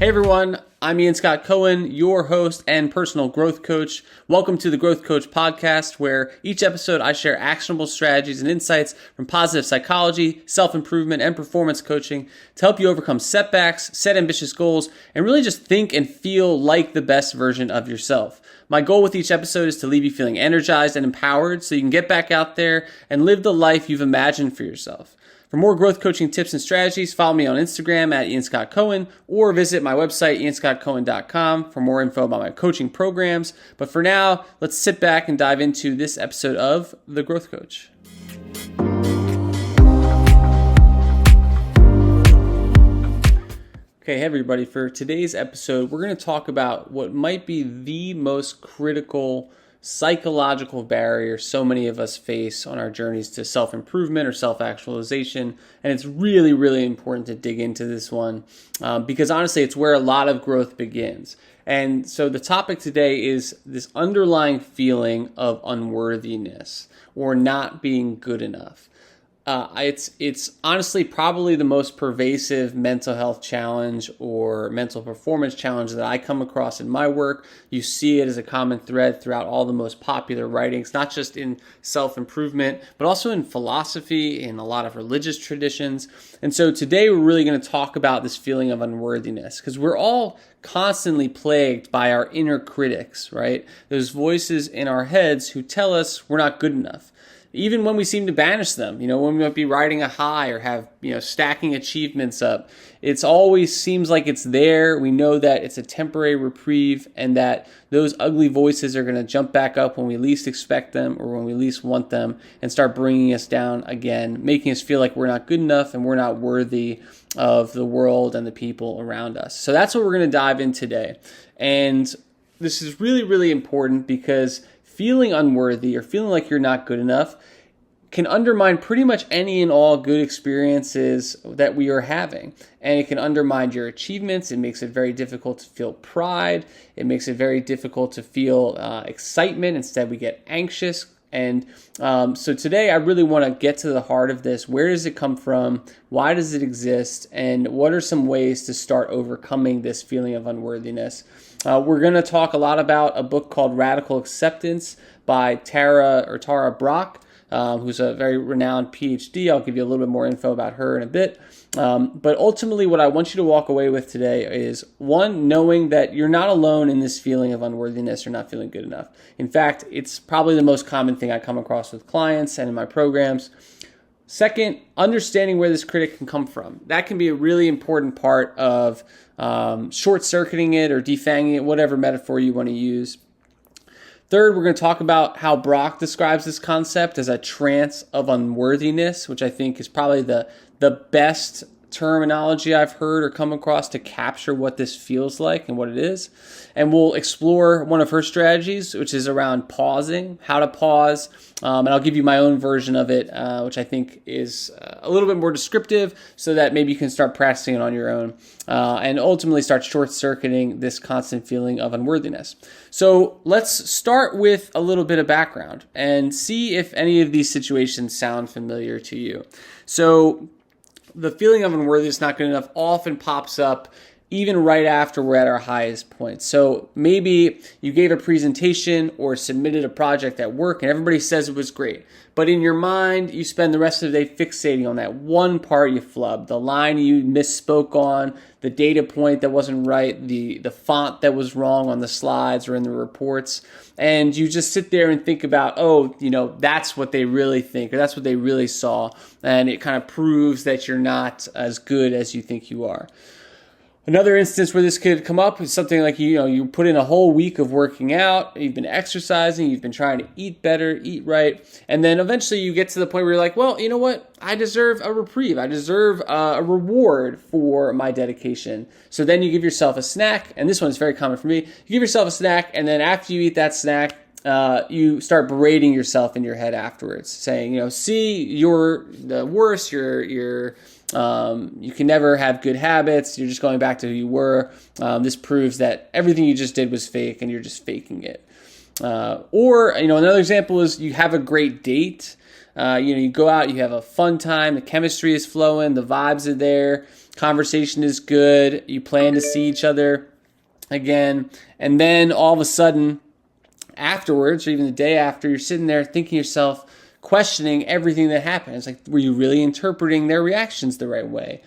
Hey everyone, I'm Ian Scott Cohen, your host and personal growth coach. Welcome to the Growth Coach podcast, where each episode I share actionable strategies and insights from positive psychology, self-improvement, and performance coaching to help you overcome setbacks, set ambitious goals, and really just think and feel like the best version of yourself. My goal with each episode is to leave you feeling energized and empowered so you can get back out there and live the life you've imagined for yourself. For more growth coaching tips and strategies, follow me on Instagram at Ian Scott Cohen or visit my website, ianscottcohen.com, for more info about my coaching programs. But for now, let's sit back and dive into this episode of The Growth Coach. Okay, hey everybody. For today's episode, we're going to talk about what might be the most critical psychological barrier so many of us face on our journeys to self-improvement or self-actualization. And it's really, really important to dig into this one because honestly, it's where a lot of growth begins. And so the topic today is this underlying feeling of unworthiness or not being good enough. It's honestly probably the most pervasive mental health challenge or mental performance challenge that I come across in my work. You see it as a common thread throughout all the most popular writings, not just in self-improvement, but also in philosophy, in a lot of religious traditions. And so today we're really going to talk about this feeling of unworthiness because we're all constantly plagued by our inner critics, right? Those voices in our heads who tell us we're not good enough. Even when we seem to banish them, when we might be riding a high or have, stacking achievements up, it's always seems like it's there. We know that it's a temporary reprieve and that those ugly voices are going to jump back up when we least expect them or when we least want them and start bringing us down again, making us feel like we're not good enough and we're not worthy of the world and the people around us. So that's what we're going to dive in today. And this is really, really important because feeling unworthy or feeling like you're not good enough can undermine pretty much any and all good experiences that we are having. And it can undermine your achievements. It makes it very difficult to feel pride. It makes it very difficult to feel excitement. Instead, we get anxious. And so today, I really want to get to the heart of this. Where does it come from? Why does it exist? And what are some ways to start overcoming this feeling of unworthiness? We're going to talk a lot about a book called Radical Acceptance by Tara Brach, who's a very renowned PhD. I'll give you a little bit more info about her in a bit. But ultimately, what I want you to walk away with today is, one, knowing that you're not alone in this feeling of unworthiness or not feeling good enough. In fact, it's probably the most common thing I come across with clients and in my programs. Second, understanding where this critic can come from. That can be a really important part of short-circuiting it or defanging it, whatever metaphor you want to use. Third, we're going to talk about how Brach describes this concept as a trance of unworthiness, which I think is probably the best terminology I've heard or come across to capture what this feels like and what it is. And we'll explore one of her strategies, which is around pausing, how to pause. And I'll give you my own version of it, which I think is a little bit more descriptive so that maybe you can start practicing it on your own and ultimately start short-circuiting this constant feeling of unworthiness. So let's start with a little bit of background and see if any of these situations sound familiar to you. So the feeling of unworthiness, not good enough, often pops up even right after we're at our highest point. So maybe you gave a presentation or submitted a project at work and everybody says it was great. But in your mind, you spend the rest of the day fixating on that one part you flubbed, the line you misspoke on, the data point that wasn't right, the font that was wrong on the slides or in the reports. And you just sit there and think about, that's what they really think or that's what they really saw. And it kind of proves that you're not as good as you think you are. Another instance where this could come up is something like, you put in a whole week of working out, you've been exercising, you've been trying to eat better, eat right, and then eventually you get to the point where you're like, well, you know what? I deserve a reprieve. I deserve a reward for my dedication. So then you give yourself a snack, and this one is very common for me. You give yourself a snack, and then after you eat that snack, you start berating yourself in your head afterwards, saying, see, you're the worst, you can never have good habits. You're just going back to who you were. This proves that everything you just did was fake and you're just faking it. Or another example is you have a great date. You go out, you have a fun time, the chemistry is flowing, the vibes are there, conversation is good, you plan to see each other again, and then all of a sudden, afterwards, or even the day after, you're sitting there thinking to yourself, questioning everything that happened. It's like, were you really interpreting their reactions the right way?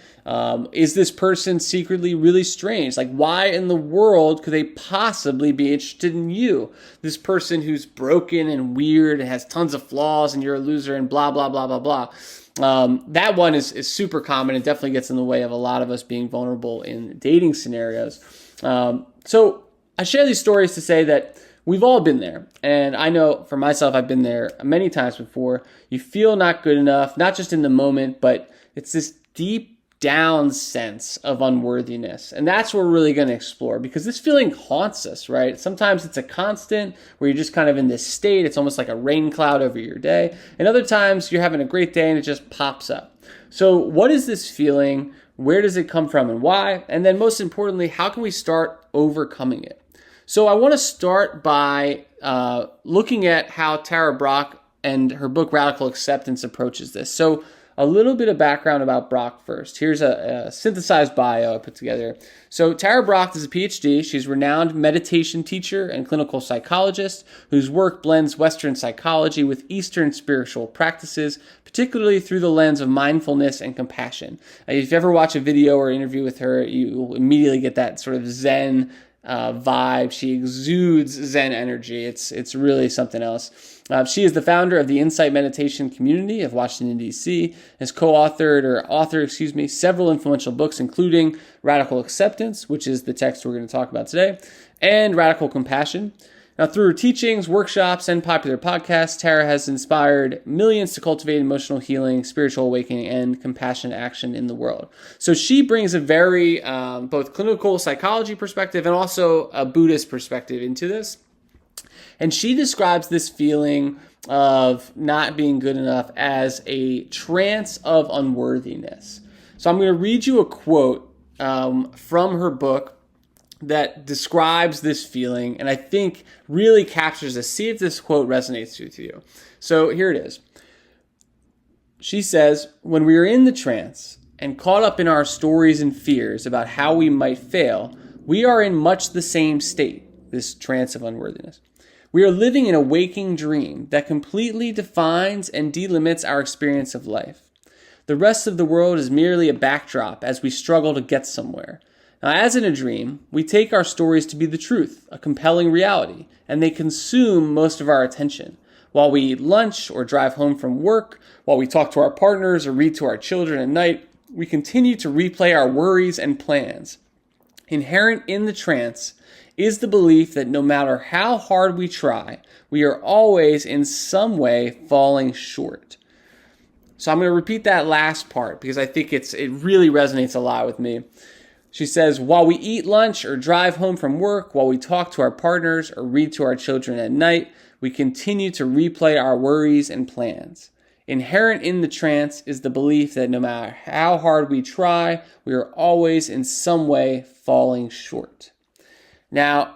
Is this person secretly really strange? Like, why in the world could they possibly be interested in you? This person who's broken and weird and has tons of flaws and you're a loser and blah, blah, blah, blah, blah. That one is super common and definitely gets in the way of a lot of us being vulnerable in dating scenarios. So I share these stories to say that we've all been there. And I know for myself, I've been there many times before. You feel not good enough, not just in the moment, but it's this deep down sense of unworthiness. And that's what we're really going to explore, because this feeling haunts us, right? Sometimes it's a constant where you're just kind of in this state. It's almost like a rain cloud over your day. And other times you're having a great day and it just pops up. So what is this feeling? Where does it come from and why? And then most importantly, how can we start overcoming it? So I want to start by looking at how Tara Brach and her book Radical Acceptance approaches this. So a little bit of background about Brach first. Here's a synthesized bio I put together. So Tara Brach is a PhD. She's a renowned meditation teacher and clinical psychologist whose work blends Western psychology with Eastern spiritual practices, particularly through the lens of mindfulness and compassion. If you ever watch a video or interview with her, you will immediately get that sort of Zen vibe. She exudes Zen energy. It's really something else. She is the founder of the Insight Meditation Community of Washington, D.C., has authored several influential books, including Radical Acceptance, which is the text we're going to talk about today, and Radical Compassion. Now, through her teachings, workshops, and popular podcasts, Tara has inspired millions to cultivate emotional healing, spiritual awakening, and compassionate action in the world. So she brings a very both clinical psychology perspective and also a Buddhist perspective into this. And she describes this feeling of not being good enough as a trance of unworthiness. So I'm going to read you a quote from her book that describes this feeling, and I think really captures this. See if this quote resonates with you. So here it is. She says, "When we are in the trance and caught up in our stories and fears about how we might fail, we are in much the same state, this trance of unworthiness. We are living in a waking dream that completely defines and delimits our experience of life. The rest of the world is merely a backdrop as we struggle to get somewhere. Now, as in a dream, we take our stories to be the truth, a compelling reality, and they consume most of our attention. While we eat lunch or drive home from work, while we talk to our partners or read to our children at night, we continue to replay our worries and plans. Inherent in the trance is the belief that no matter how hard we try, we are always in some way falling short." So I'm going to repeat that last part because I think it really resonates a lot with me. She says, while we eat lunch or drive home from work, while we talk to our partners or read to our children at night, we continue to replay our worries and plans. Inherent in the trance is the belief that no matter how hard we try, we are always in some way falling short. Now,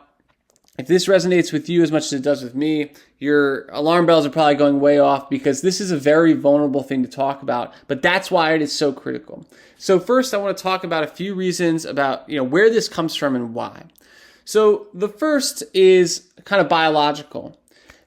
if this resonates with you as much as it does with me, your alarm bells are probably going way off because this is a very vulnerable thing to talk about, but that's why it is so critical. So first, I want to talk about a few reasons about where this comes from and why. So the first is kind of biological.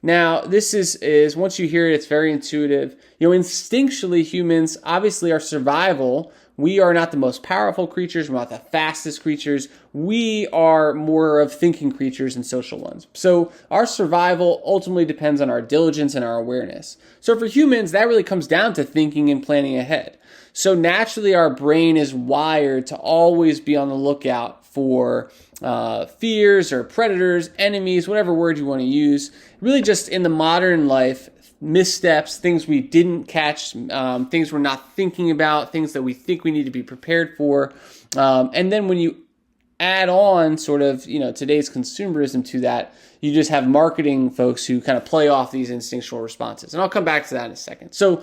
Now, this is once you hear it, it's very intuitive. Instinctually, humans, obviously our survival, we are not the most powerful creatures. We're not the fastest creatures. We are more of thinking creatures and social ones. So our survival ultimately depends on our diligence and our awareness. So for humans, that really comes down to thinking and planning ahead. So naturally, our brain is wired to always be on the lookout for fears or predators, enemies, whatever word you want to use. Really just in the modern life, missteps, things we didn't catch, things we're not thinking about, things that we think we need to be prepared for. And then when you add on sort of, today's consumerism to that, you just have marketing folks who kind of play off these instinctual responses. And I'll come back to that in a second. So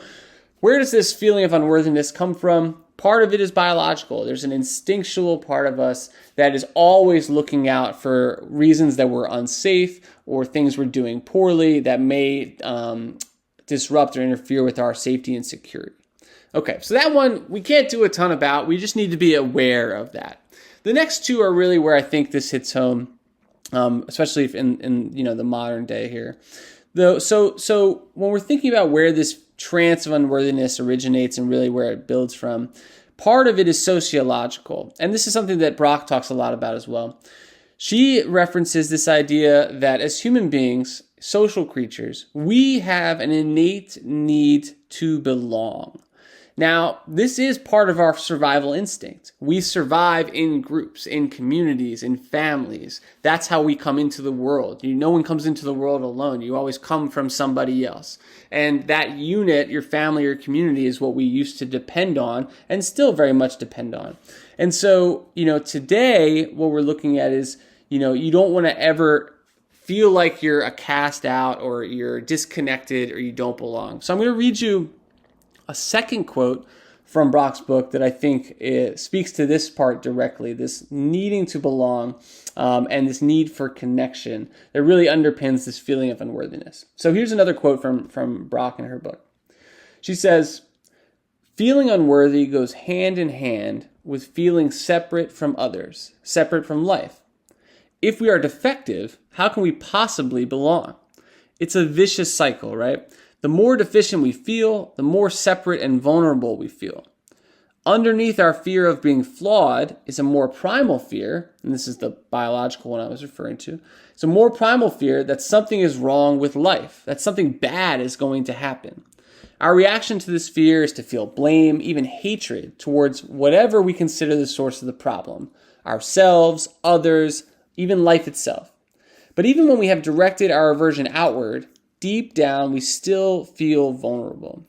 where does this feeling of unworthiness come from? Part of it is biological. There's an instinctual part of us that is always looking out for reasons that we're unsafe or things we're doing poorly that may disrupt or interfere with our safety and security. Okay, so that one we can't do a ton about. We just need to be aware of that. The next two are really where I think this hits home, especially if in the modern day here. So when we're thinking about where this trance of unworthiness originates and really where it builds from, part of it is sociological. And this is something that Brach talks a lot about as well. She references this idea that as human beings, social creatures, we have an innate need to belong. Now, this is part of our survival instinct. We survive in groups, in communities, in families. That's how we come into the world. No one comes into the world alone. You always come from somebody else. And that unit, your family or community, is what we used to depend on and still very much depend on. And so, today what we're looking at is, you don't want to ever feel like you're a cast out or you're disconnected or you don't belong. So I'm going to read you a second quote from Brach's book that I think speaks to this part directly, this needing to belong and this need for connection that really underpins this feeling of unworthiness. So here's another quote from Brach in her book. She says, "Feeling unworthy goes hand in hand with feeling separate from others, separate from life. If we are defective, how can we possibly belong? It's a vicious cycle, right? The more deficient we feel, the more separate and vulnerable we feel. Underneath our fear of being flawed is a more primal fear," and this is the biological one I was referring to. It's a more primal fear that something is wrong with life, that something bad is going to happen. Our reaction to this fear is to feel blame, even hatred, towards whatever we consider the source of the problem, ourselves, others, even life itself. But even when we have directed our aversion outward, deep down, we still feel vulnerable.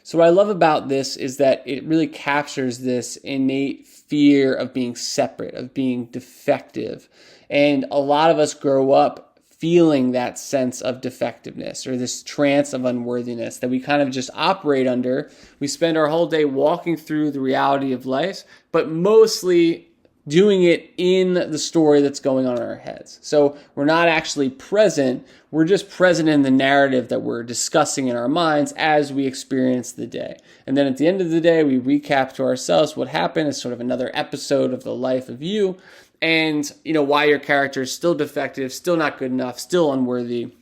So what I love about this is that it really captures this innate fear of being separate, of being defective. And a lot of us grow up feeling that sense of defectiveness or this trance of unworthiness that we kind of just operate under. We spend our whole day walking through the reality of life, but mostly doing it in the story that's going on in our heads. So we're not actually present. We're just present in the narrative that we're discussing in our minds as we experience the day. And then at the end of the day, we recap to ourselves what happened as sort of another episode of the life of you and, why your character is still defective, still not good enough, still unworthy.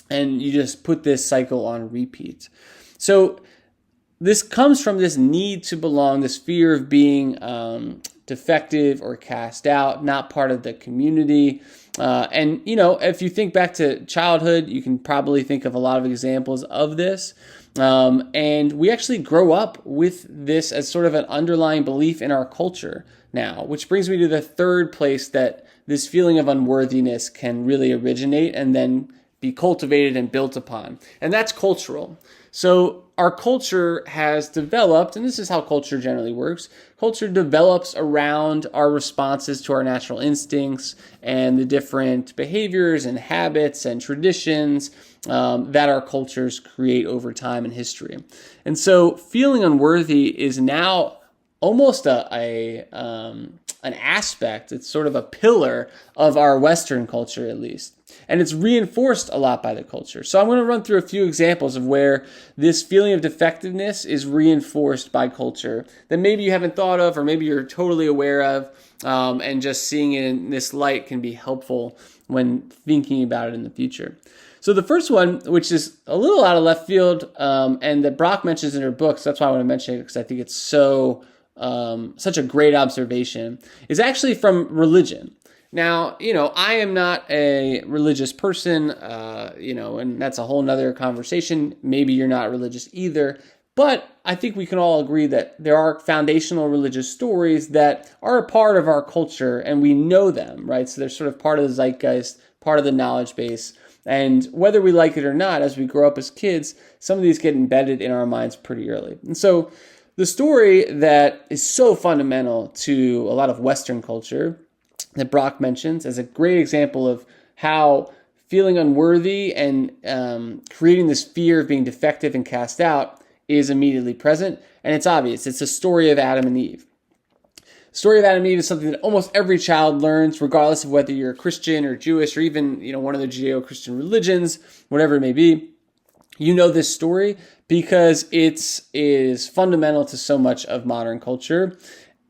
And you just put this cycle on repeat. So this comes from this need to belong, this fear of being defective or cast out, not part of the community. And if you think back to childhood, you can probably think of a lot of examples of this. And we actually grow up with this as sort of an underlying belief in our culture now, which brings me to the third place that this feeling of unworthiness can really originate and then be cultivated and built upon. And that's cultural. So our culture has developed, and this is how culture generally works, culture develops around our responses to our natural instincts and the different behaviors and habits and traditions that our cultures create over time in history. And so feeling unworthy is now almost an aspect, it's sort of a pillar of our Western culture at least. And it's reinforced a lot by the culture. So I'm going to run through a few examples of where this feeling of defectiveness is reinforced by culture that maybe you haven't thought of or maybe you're totally aware of, and just seeing it in this light can be helpful when thinking about it in the future. So the first one, which is a little out of left field, and that Brach mentions in her book, so that's why I want to mention it because I think it's such a great observation, is actually from religion. Now, I am not a religious person, and that's a whole nother conversation. Maybe you're not religious either, but I think we can all agree that there are foundational religious stories that are a part of our culture and we know them, right? So they're sort of part of the zeitgeist, part of the knowledge base. And whether we like it or not, as we grow up as kids, some of these get embedded in our minds pretty early. And so the story that is so fundamental to a lot of Western culture that Brach mentions as a great example of how feeling unworthy and creating this fear of being defective and cast out is immediately present. And it's obvious. It's the story of Adam and Eve. The story of Adam and Eve is something that almost every child learns, regardless of whether you're a Christian or Jewish or even one of the Judeo-Christian religions, whatever it may be. You know this story because it is fundamental to so much of modern culture.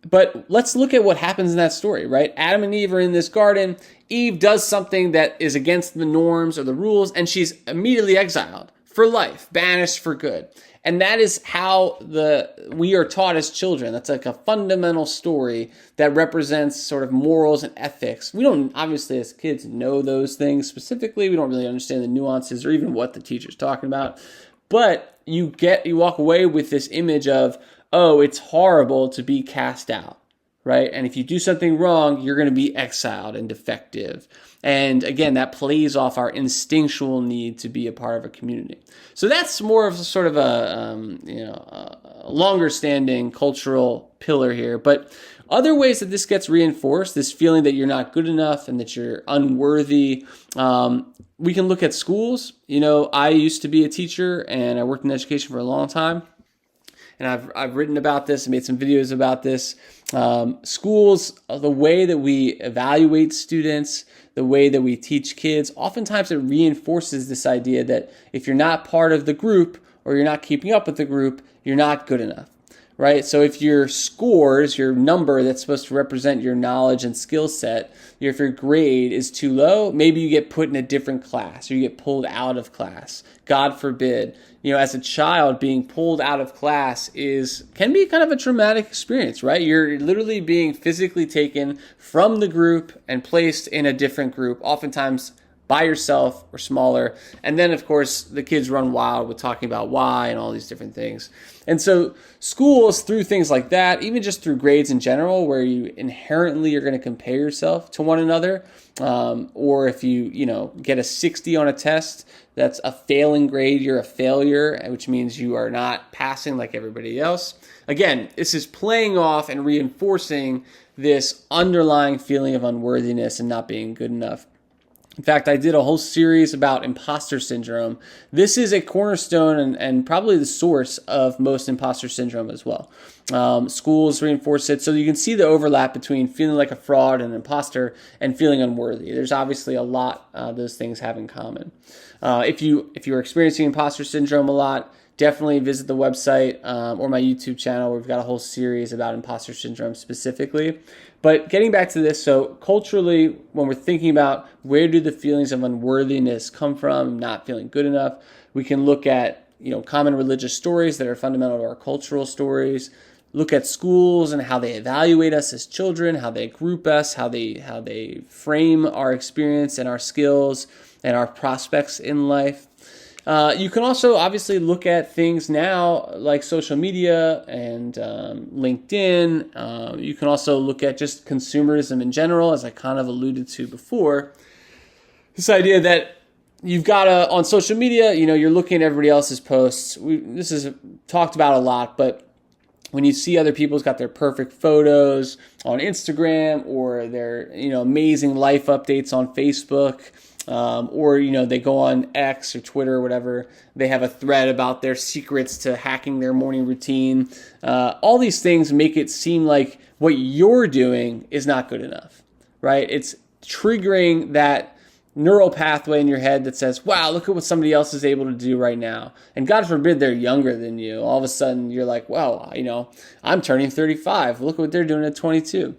But let's look at what happens in that story, right? Adam and Eve are in this garden. Eve does something that is against the norms or the rules, and she's immediately exiled for life, banished for good. And that is how we are taught as children. That's like a fundamental story that represents sort of morals and ethics. We don't, obviously, as kids, know those things specifically. We don't really understand the nuances or even what the teacher's talking about. But you walk away with this image of, oh, it's horrible to be cast out, right? And if you do something wrong, you're going to be exiled and defective. And again, that plays off our instinctual need to be a part of a community. So that's more of a sort of a longer standing cultural pillar here. But other ways that this gets reinforced, this feeling that you're not good enough and that you're unworthy, we can look at schools. I used to be a teacher and I worked in education for a long time. And I've written about this and made some videos about this. Schools, the way that we evaluate students, the way that we teach kids, oftentimes it reinforces this idea that if you're not part of the group or you're not keeping up with the group, you're not good enough, right? So if your scores, your number that's supposed to represent your knowledge and skill set, if your grade is too low, maybe you get put in a different class or you get pulled out of class. God forbid. As a child, being pulled out of class can be kind of a traumatic experience, right? You're literally being physically taken from the group and placed in a different group, oftentimes by yourself or smaller. And then, of course, the kids run wild with talking about why and all these different things. And so schools, through things like that, even just through grades in general, where you inherently are going to compare yourself to one another, or if you get a 60 on a test, that's a failing grade, you're a failure, which means you are not passing like everybody else. Again, this is playing off and reinforcing this underlying feeling of unworthiness and not being good enough. In fact, I did a whole series about imposter syndrome. This is a cornerstone and probably the source of most imposter syndrome as well. Schools reinforce it, so you can see the overlap between feeling like a fraud and an imposter and feeling unworthy. There's obviously a lot those things have in common. If you're experiencing imposter syndrome a lot, definitely visit the website or my YouTube channel where we've got a whole series about imposter syndrome specifically. But getting back to this, so culturally, when we're thinking about where do the feelings of unworthiness come from, not feeling good enough, we can look at common religious stories that are fundamental to our cultural stories. Look at schools and how they evaluate us as children, how they group us, how they frame our experience and our skills and our prospects in life. You can also obviously look at things now like social media and LinkedIn. You can also look at just consumerism in general, as I kind of alluded to before. This idea that you've got on social media, you're looking at everybody else's posts. This is talked about a lot, but when you see other people's got their perfect photos on Instagram or their amazing life updates on Facebook, or they go on X or Twitter or whatever, they have a thread about their secrets to hacking their morning routine. All these things make it seem like what you're doing is not good enough, right? It's triggering that neural pathway in your head that says, wow, look at what somebody else is able to do right now. And God forbid they're younger than you. All of a sudden you're like, well, I'm turning 35. Look what they're doing at 22.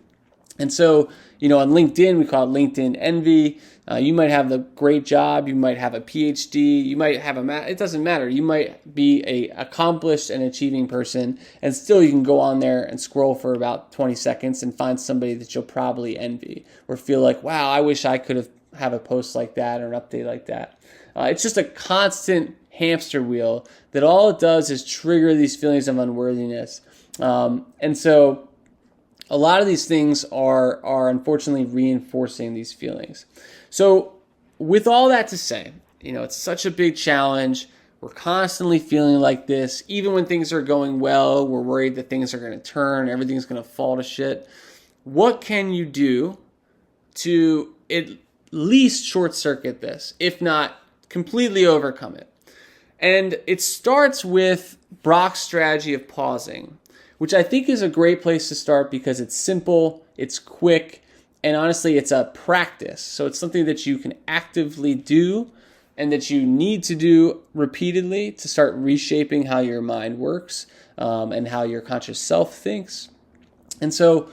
And so, on LinkedIn, we call it LinkedIn envy. You might have the great job. You might have a PhD. You might have it doesn't matter. You might be a accomplished and achieving person, and still you can go on there and scroll for about 20 seconds and find somebody that you'll probably envy or feel like, wow, I wish I could have a post like that or an update like that. It's just a constant hamster wheel that all it does is trigger these feelings of unworthiness. And so a lot of these things are unfortunately reinforcing these feelings. So with all that to say, it's such a big challenge. We're constantly feeling like this. Even when things are going well, we're worried that things are going to turn, everything's going to fall to shit. What can you do to at least short circuit this, if not completely overcome it? And it starts with Brach's strategy of pausing, which I think is a great place to start because it's simple, it's quick, and honestly, it's a practice. So it's something that you can actively do and that you need to do repeatedly to start reshaping how your mind works and how your conscious self thinks. And so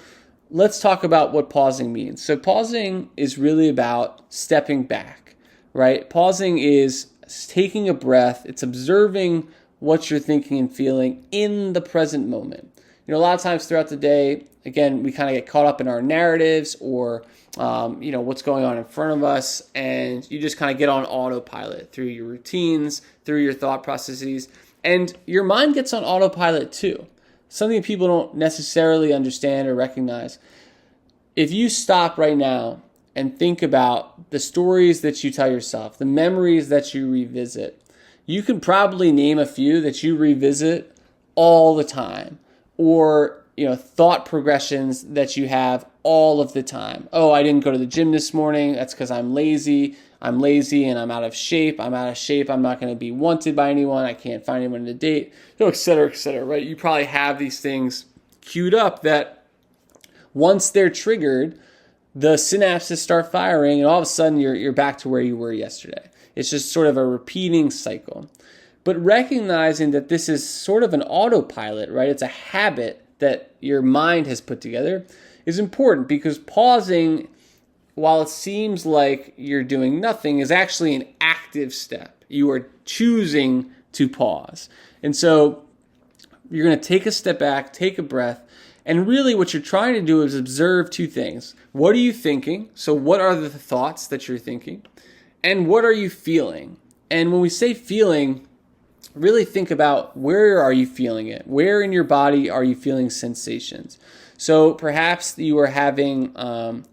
let's talk about what pausing means. So pausing is really about stepping back, right? Pausing is taking a breath. It's observing what you're thinking and feeling in the present moment. A lot of times throughout the day, again, we kind of get caught up in our narratives or, what's going on in front of us, and you just kind of get on autopilot through your routines, through your thought processes, and your mind gets on autopilot too. Something people don't necessarily understand or recognize. If you stop right now and think about the stories that you tell yourself, the memories that you revisit, you can probably name a few that you revisit all the time, or thought progressions that you have all of the time. Oh, I didn't go to the gym this morning. That's because I'm lazy. I'm lazy and I'm out of shape. I'm out of shape. I'm not going to be wanted by anyone. I can't find anyone to date, et cetera, right? You probably have these things queued up that once they're triggered, the synapses start firing, and all of a sudden you're back to where you were yesterday. It's just sort of a repeating cycle. But recognizing that this is sort of an autopilot, right? It's a habit that your mind has put together is important, because pausing, while it seems like you're doing nothing, is actually an active step. You are choosing to pause. And so you're going to take a step back, take a breath, and really what you're trying to do is observe two things. What are you thinking? So what are the thoughts that you're thinking? And what are you feeling? And when we say feeling, really think about, where are you feeling it? Where in your body are you feeling sensations? So perhaps you are having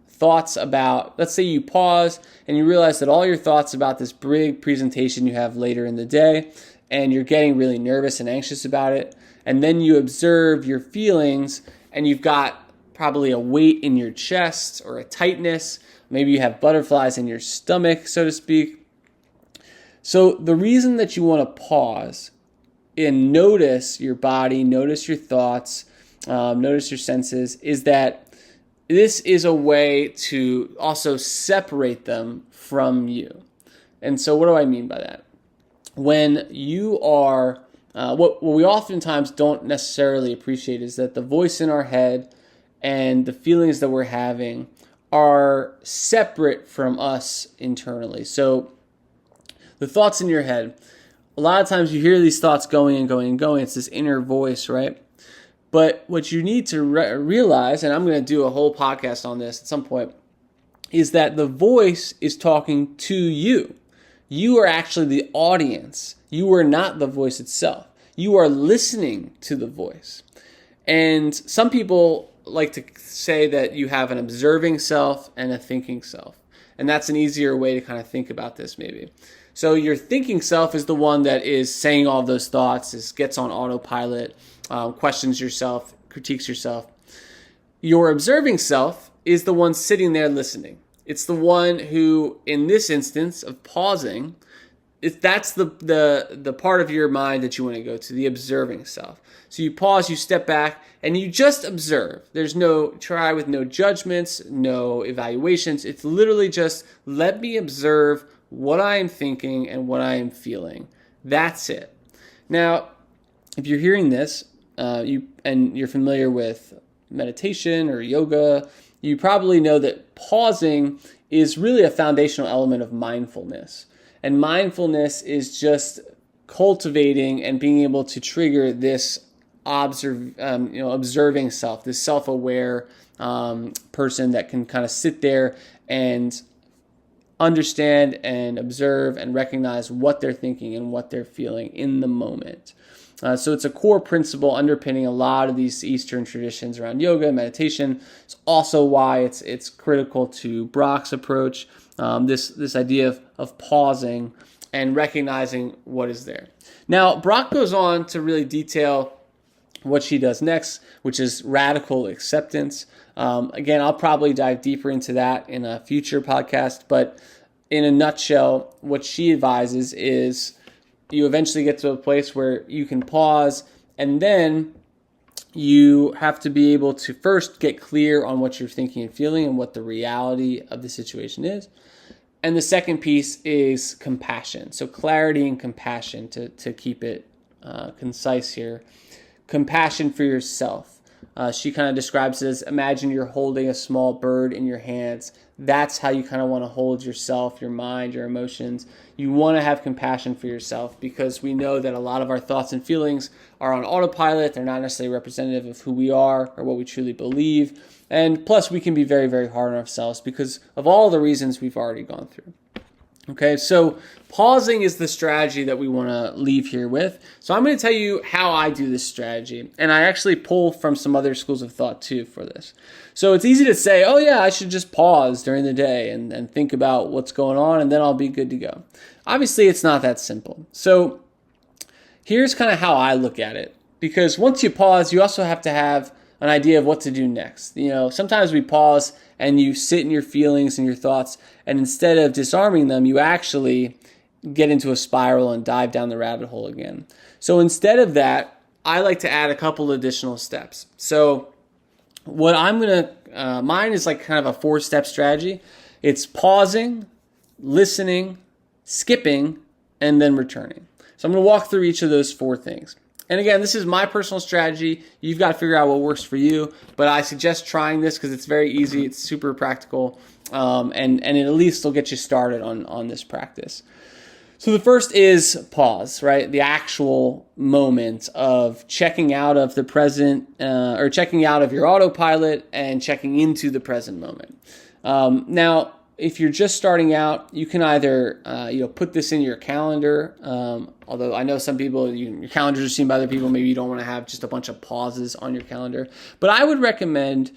thoughts about, let's say you pause and you realize that all your thoughts about this big presentation you have later in the day, and you're getting really nervous and anxious about it. And then you observe your feelings, and you've got probably a weight in your chest or a tightness. Maybe you have butterflies in your stomach, so to speak. So the reason that you want to pause and notice your body, notice your thoughts, notice your senses, is that this is a way to also separate them from you. And so what do I mean by that? When you are, what we oftentimes don't necessarily appreciate is that the voice in our head and the feelings that we're having are separate from us internally. So the thoughts in your head, a lot of times you hear these thoughts going and going and going. It's this inner voice, right? But what you need to realize, and I'm going to do a whole podcast on this at some point, is that the voice is talking to you. You are actually the audience. You are not the voice itself. You are listening to the voice. And some people like to say that you have an observing self and a thinking self. And that's an easier way to kind of think about this maybe. So your thinking self is the one that is saying all those thoughts, gets on autopilot, questions yourself, critiques yourself. Your observing self is the one sitting there listening. It's the one who, in this instance of pausing, that's the part of your mind that you want to go to, the observing self. So you pause, you step back, and you just observe. There's no try with no judgments, no evaluations. It's literally just, let me observe what I am thinking and what I am feeling. That's it. Now, if you're hearing this, you're familiar with meditation or yoga, you probably know that pausing is really a foundational element of mindfulness. And mindfulness is just cultivating and being able to trigger this observing self, this self-aware person that can kind of sit there and understand and observe and recognize what they're thinking and what they're feeling in the moment. So it's a core principle underpinning a lot of these Eastern traditions around yoga and meditation. It's also why it's critical to Brach's approach, this idea of pausing and recognizing what is there. Now, Brach goes on to really detail what she does next, which is radical acceptance. Again, I'll probably dive deeper into that in a future podcast, but in a nutshell, what she advises is you eventually get to a place where you can pause, and then you have to be able to first get clear on what you're thinking and feeling and what the reality of the situation is. And the second piece is compassion. So clarity and compassion, to keep it concise here. Compassion for yourself. She kind of describes it as, imagine you're holding a small bird in your hands. That's how you kind of want to hold yourself, your mind, your emotions. You want to have compassion for yourself, because we know that a lot of our thoughts and feelings are on autopilot. They're not necessarily representative of who we are or what we truly believe. And plus, we can be very, very hard on ourselves because of all the reasons we've already gone through. Okay, so pausing is the strategy that we want to leave here with. So I'm going to tell you how I do this strategy. And I actually pull from some other schools of thought too for this. So it's easy to say, oh yeah, I should just pause during the day and think about what's going on, and then I'll be good to go. Obviously, it's not that simple. So here's kind of how I look at it. Because once you pause, you also have to have an idea of what to do next. Sometimes we pause and you sit in your feelings and your thoughts, and instead of disarming them, you actually get into a spiral and dive down the rabbit hole again. So instead of that, I like to add a couple additional steps. So what I'm going to, mine is like kind of a 4-step strategy. It's pausing, listening, skipping, and then returning. So I'm going to walk through each of those 4 things. And again, this is my personal strategy. You've got to figure out what works for you. But I suggest trying this because it's very easy. It's super practical. And it at least will get you started on this practice. So the first is pause, right? The actual moment of checking out of the present, or checking out of your autopilot and checking into the present moment. Now, if you're just starting out, you can either put this in your calendar. Although I know some people, your calendars are seen by other people. Maybe you don't want to have just a bunch of pauses on your calendar. But I would recommend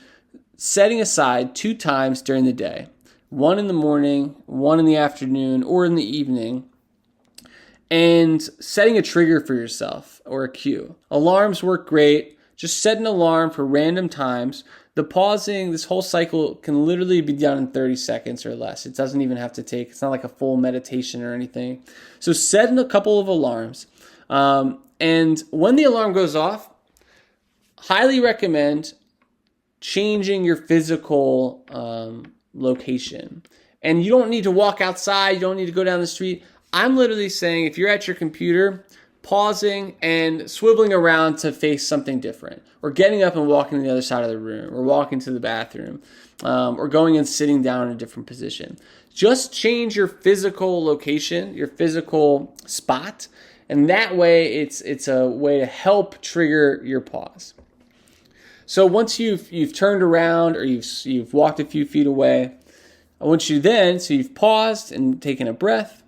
setting aside 2 times during the day. 1 in the morning, 1 in the afternoon, or in the evening. And setting a trigger for yourself or a cue. Alarms work great. Just set an alarm for random times. The pausing, this whole cycle can literally be done in 30 seconds or less. It doesn't even have to take, it's not like a full meditation or anything. So set in a couple of alarms. And when the alarm goes off, highly recommend changing your physical location. And you don't need to walk outside. You don't need to go down the street. I'm literally saying if you're at your computer, pausing and swiveling around to face something different, or getting up and walking to the other side of the room, or walking to the bathroom, or going and sitting down in a different position. Just change your physical location, your physical spot, and that way it's a way to help trigger your pause. So once you've turned around or you've walked a few feet away, I want you then, so you've paused and taken a breath.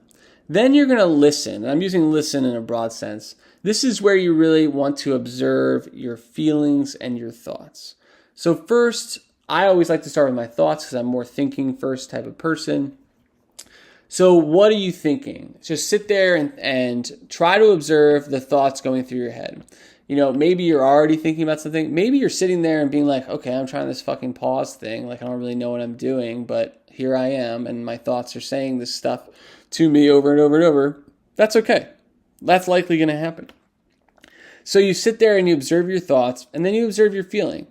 Then you're going to listen. I'm using listen in a broad sense. This is where you really want to observe your feelings and your thoughts. So first, I always like to start with my thoughts because I'm more thinking first type of person. So what are you thinking? Just sit there and try to observe the thoughts going through your head. Maybe you're already thinking about something. Maybe you're sitting there and being like, okay, I'm trying this fucking pause thing. Like, I don't really know what I'm doing, but here I am, and my thoughts are saying this stuff to me over and over and over. That's okay. That's likely going to happen. So you sit there and you observe your thoughts, and then you observe your feeling,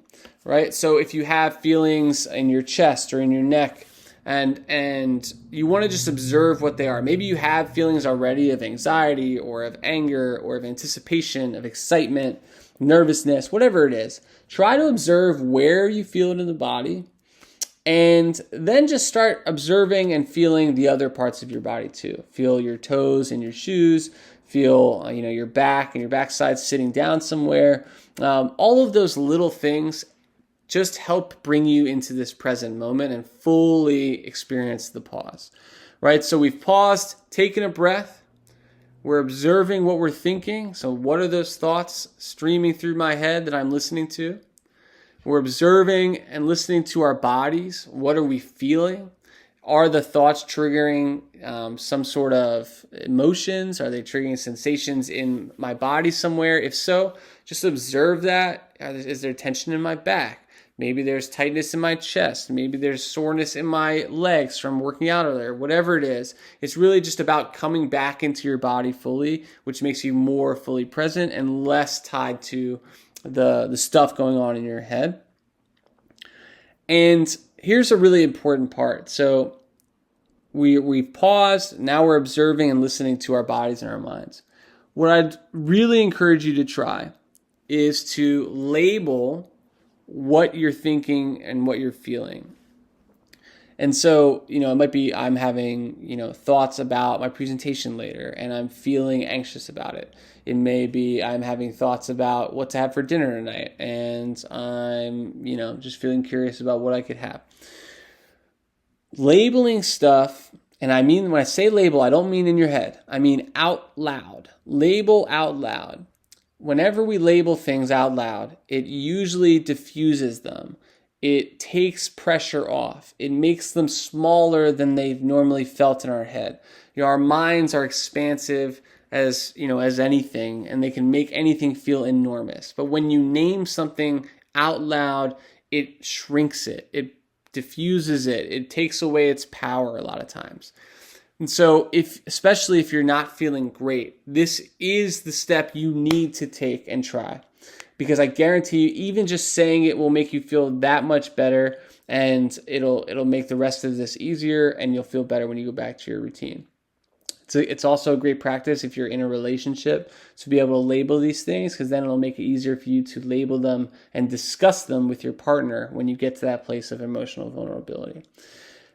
right? So if you have feelings in your chest or in your neck, and you want to just observe what they are. Maybe you have feelings already of anxiety or of anger or of anticipation, of excitement, nervousness, whatever it is. Try to observe where you feel it in the body, and then just start observing and feeling the other parts of your body too. Feel your toes in your shoes. Feel your back and your backside sitting down somewhere. All of those little things just help bring you into this present moment and fully experience the pause, right? So we've paused, taken a breath. We're observing what we're thinking. So what are those thoughts streaming through my head that I'm listening to? We're observing and listening to our bodies. What are we feeling? Are the thoughts triggering some sort of emotions? Are they triggering sensations in my body somewhere? If so, just observe that. Is there tension in my back? Maybe there's tightness in my chest. Maybe there's soreness in my legs from working out earlier. Whatever it is, it's really just about coming back into your body fully, which makes you more fully present and less tied to the stuff going on in your head. And here's a really important part. So we've paused. Now we're observing and listening to our bodies and our minds. What I'd really encourage you to try is to label what you're thinking and what you're feeling. And so, it might be I'm having, thoughts about my presentation later and I'm feeling anxious about it. It may be I'm having thoughts about what to have for dinner tonight and I'm, just feeling curious about what I could have. Labeling stuff, and I mean, when I say label, I don't mean in your head. I mean out loud. Label out loud. Whenever we label things out loud, it usually diffuses them. It takes pressure off. It makes them smaller than they've normally felt in our head. Our minds are expansive as anything, and they can make anything feel enormous. But when you name something out loud, it shrinks it. It diffuses it. It takes away its power a lot of times. And so especially if you're not feeling great, this is the step you need to take and try. Because I guarantee you, even just saying it will make you feel that much better, and it'll make the rest of this easier, and you'll feel better when you go back to your routine. It's also a great practice if you're in a relationship to be able to label these things, because then it'll make it easier for you to label them and discuss them with your partner when you get to that place of emotional vulnerability.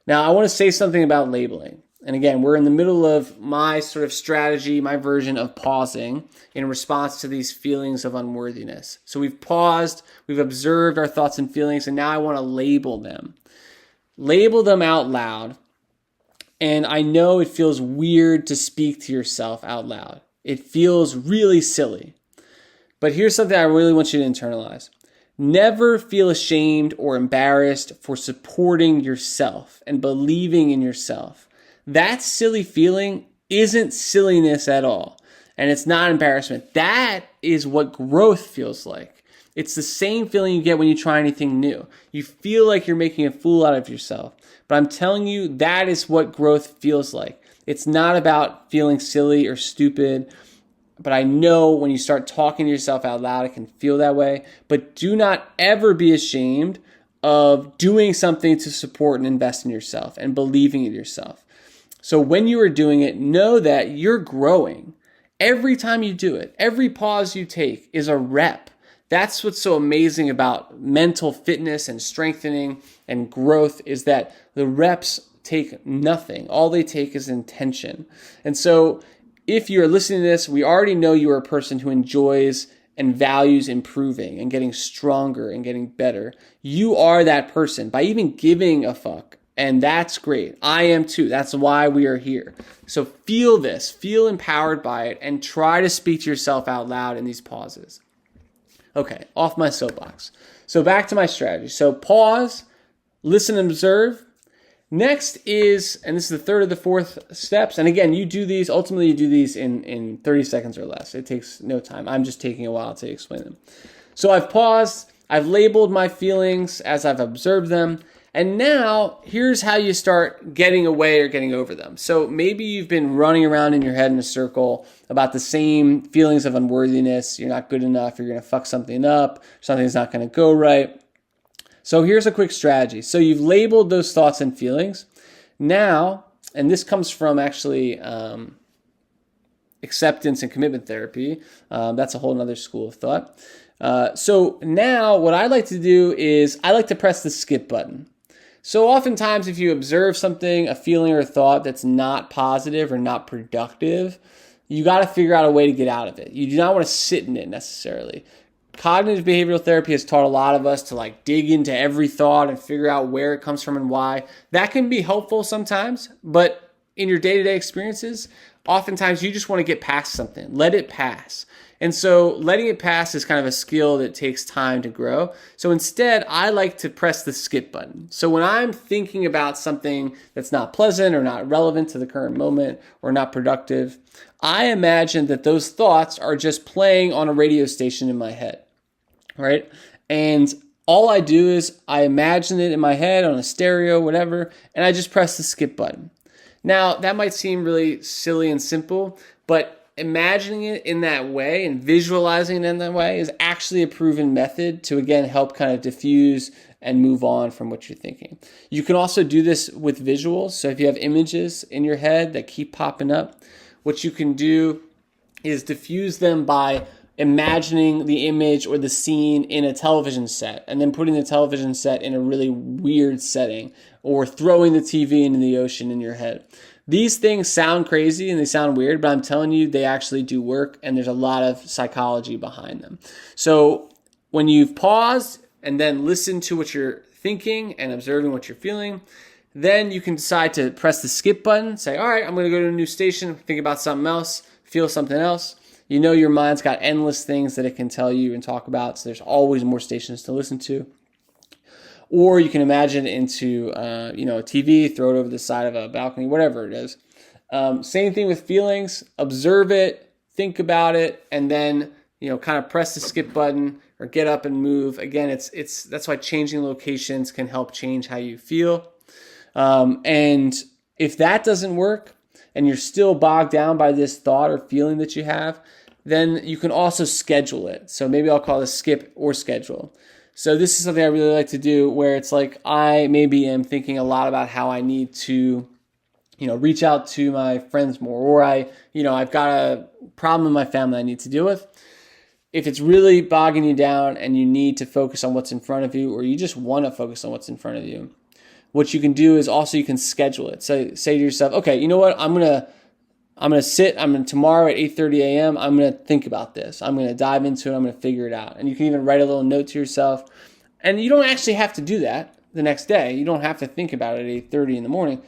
Now, I want to say something about labeling. And again, we're in the middle of my sort of strategy, my version of pausing in response to these feelings of unworthiness. So we've paused, we've observed our thoughts and feelings, and now I want to label them. Label them out loud. And I know it feels weird to speak to yourself out loud. It feels really silly. But here's something I really want you to internalize. Never feel ashamed or embarrassed for supporting yourself and believing in yourself. That silly feeling isn't silliness at all. And it's not embarrassment. That is what growth feels like. It's the same feeling you get when you try anything new. You feel like you're making a fool out of yourself. But I'm telling you, that is what growth feels like. It's not about feeling silly or stupid. But I know when you start talking to yourself out loud, it can feel that way. But do not ever be ashamed of doing something to support and invest in yourself and believing in yourself. So when you are doing it, know that you're growing. Every time you do it, every pause you take is a rep. That's what's so amazing about mental fitness and strengthening and growth, is that the reps take nothing. All they take is intention. And so if you're listening to this, we already know you are a person who enjoys and values improving and getting stronger and getting better. You are that person by even giving a fuck. And that's great. I am too. That's why we are here. So feel this, feel empowered by it, and try to speak to yourself out loud in these pauses. Okay, off my soapbox. So back to my strategy. So pause, listen and observe. Next is, and this is the third of the fourth steps. And again, you do these in 30 seconds or less. It takes no time. I'm just taking a while to explain them. So I've paused, I've labeled my feelings as I've observed them. And now, here's how you start getting away or getting over them. So maybe you've been running around in your head in a circle about the same feelings of unworthiness. You're not good enough. You're going to fuck something up. Something's not going to go right. So here's a quick strategy. So you've labeled those thoughts and feelings. Now, and this comes from actually acceptance and commitment therapy. That's a whole other school of thought. So now what I like to do is I like to press the skip button. So oftentimes if you observe something, a feeling or a thought that's not positive or not productive, you got to figure out a way to get out of it. You do not want to sit in it necessarily. Cognitive behavioral therapy has taught a lot of us to dig into every thought and figure out where it comes from and why. That can be helpful sometimes, but in your day-to-day experiences, oftentimes you just want to get past something. Let it pass. And so letting it pass is kind of a skill that takes time to grow. So instead, I like to press the skip button. So when I'm thinking about something that's not pleasant or not relevant to the current moment or not productive, I imagine that those thoughts are just playing on a radio station in my head, right? And all I do is I imagine it in my head on a stereo, whatever, and I just press the skip button. Now, that might seem really silly and simple, but imagining it in that way and visualizing it in that way is actually a proven method to, again, help kind of diffuse and move on from what you're thinking. You can also do this with visuals. So if you have images in your head that keep popping up, what you can do is diffuse them by imagining the image or the scene in a television set and then putting the television set in a really weird setting, or throwing the TV into the ocean in your head. These things sound crazy and they sound weird, but I'm telling you, they actually do work, and there's a lot of psychology behind them. So when you've paused and then listened to what you're thinking and observing what you're feeling, then you can decide to press the skip button, say, all right, I'm going to go to a new station, think about something else, feel something else. You know your mind's got endless things that it can tell you and talk about, so there's always more stations to listen to. Or you can imagine it into a TV, throw it over the side of a balcony, whatever it is. Same thing with feelings. Observe it, think about it, and then kind of press the skip button or get up and move. Again, that's why changing locations can help change how you feel. And if that doesn't work and you're still bogged down by this thought or feeling that you have, then you can also schedule it. So maybe I'll call this skip or schedule. So this is something I really like to do, where it's like I maybe am thinking a lot about how I need to, reach out to my friends more, or I've got a problem in my family I need to deal with. If it's really bogging you down and you need to focus on what's in front of you, or you just want to focus on what's in front of you, what you can do is also you can schedule it. So say to yourself, okay, you know what? I'm gonna sit. Tomorrow at 8:30 a.m. I'm gonna think about this. I'm gonna dive into it. I'm gonna figure it out. And you can even write a little note to yourself. And you don't actually have to do that the next day. You don't have to think about it at 8:30 in the morning.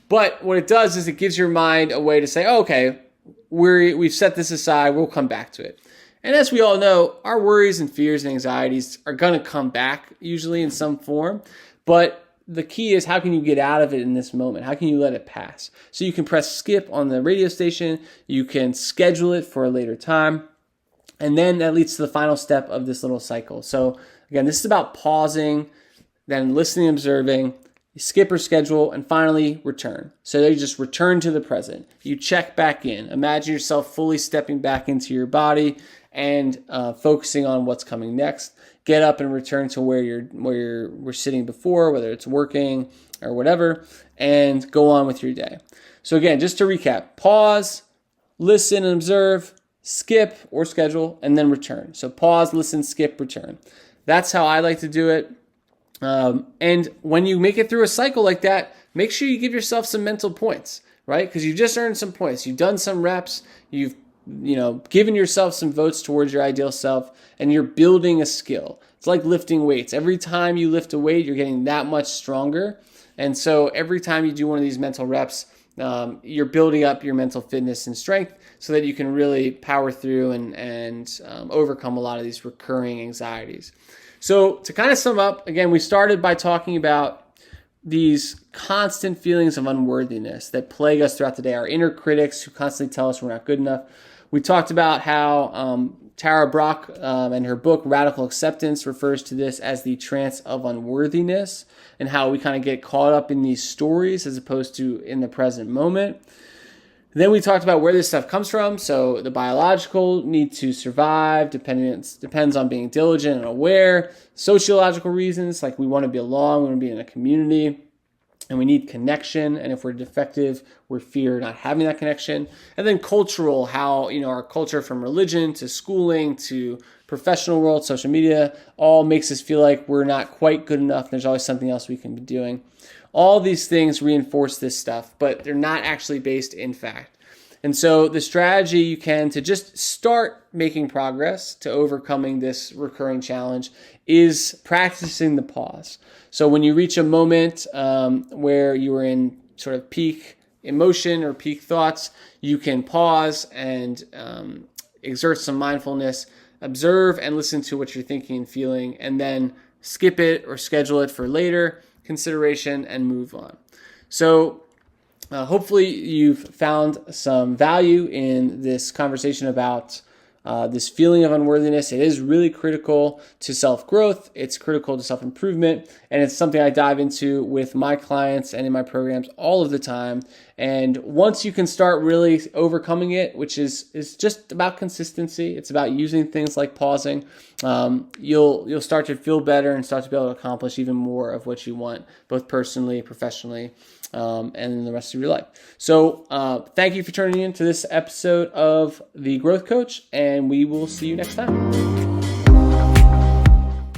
But what it does is it gives your mind a way to say, oh, okay, we've set this aside. We'll come back to it. And as we all know, our worries and fears and anxieties are gonna come back usually in some form. But the key is, how can you get out of it in this moment? How can you let it pass? So you can press skip on the radio station. You can schedule it for a later time. And then that leads to the final step of this little cycle. So again, this is about pausing, then listening, observing, you skip or schedule, and finally return. So you just return to the present. You check back in. Imagine yourself fully stepping back into your body and focusing on what's coming next. Get up and return to where you were sitting before, whether it's working or whatever, and go on with your day. So again, just to recap: pause, listen and observe, skip or schedule, and then return. So pause, listen, skip, return. That's how I like to do it. And when you make it through a cycle like that, make sure you give yourself some mental points, right? Because you just earned some points. You've done some reps. You've given yourself some votes towards your ideal self, and you're building a skill. It's like lifting weights. Every time you lift a weight, you're getting that much stronger. And so every time you do one of these mental reps, you're building up your mental fitness and strength so that you can really power through and overcome a lot of these recurring anxieties. So to kind of sum up, again, we started by talking about these constant feelings of unworthiness that plague us throughout the day, our inner critics who constantly tell us we're not good enough. We talked about how Tara Brach and her book Radical Acceptance refers to this as the trance of unworthiness, and how we kind of get caught up in these stories as opposed to in the present moment. Then we talked about where this stuff comes from. So the biological need to survive depends on being diligent and aware. Sociological reasons, like we want to belong, we want to be in a community, and we need connection. And if we're defective, we fear not having that connection. And then cultural, how our culture, from religion to schooling to professional world, social media, all makes us feel like we're not quite good enough. There's always something else we can be doing. All these things reinforce this stuff, but they're not actually based in fact. And so the strategy you can to just start making progress to overcoming this recurring challenge is practicing the pause. So when you reach a moment where you are in sort of peak emotion or peak thoughts, you can pause and exert some mindfulness, observe and listen to what you're thinking and feeling, and then skip it or schedule it for later consideration and move on. So hopefully you've found some value in this conversation about this feeling of unworthiness. It is really critical to self-growth. It's critical to self-improvement. And it's something I dive into with my clients and in my programs all of the time. And once you can start really overcoming it, which is just about consistency, it's about using things like pausing, you'll start to feel better and start to be able to accomplish even more of what you want, both personally, professionally, and in the rest of your life. So thank you for tuning in to this episode of The Growth Coach, and we will see you next time.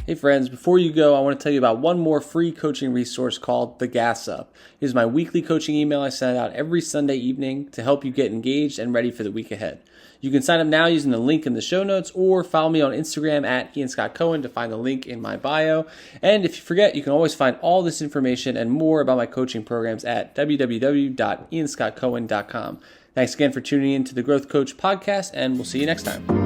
Hey friends, before you go, I want to tell you about one more free coaching resource called The Gas Up. It is my weekly coaching email I send out every Sunday evening to help you get engaged and ready for the week ahead. You can sign up now using the link in the show notes or follow me on Instagram at Ian Scott Cohen to find the link in my bio. And if you forget, you can always find all this information and more about my coaching programs at www.ianscottcohen.com. Thanks again for tuning in to the Growth Coach podcast, and we'll see you next time.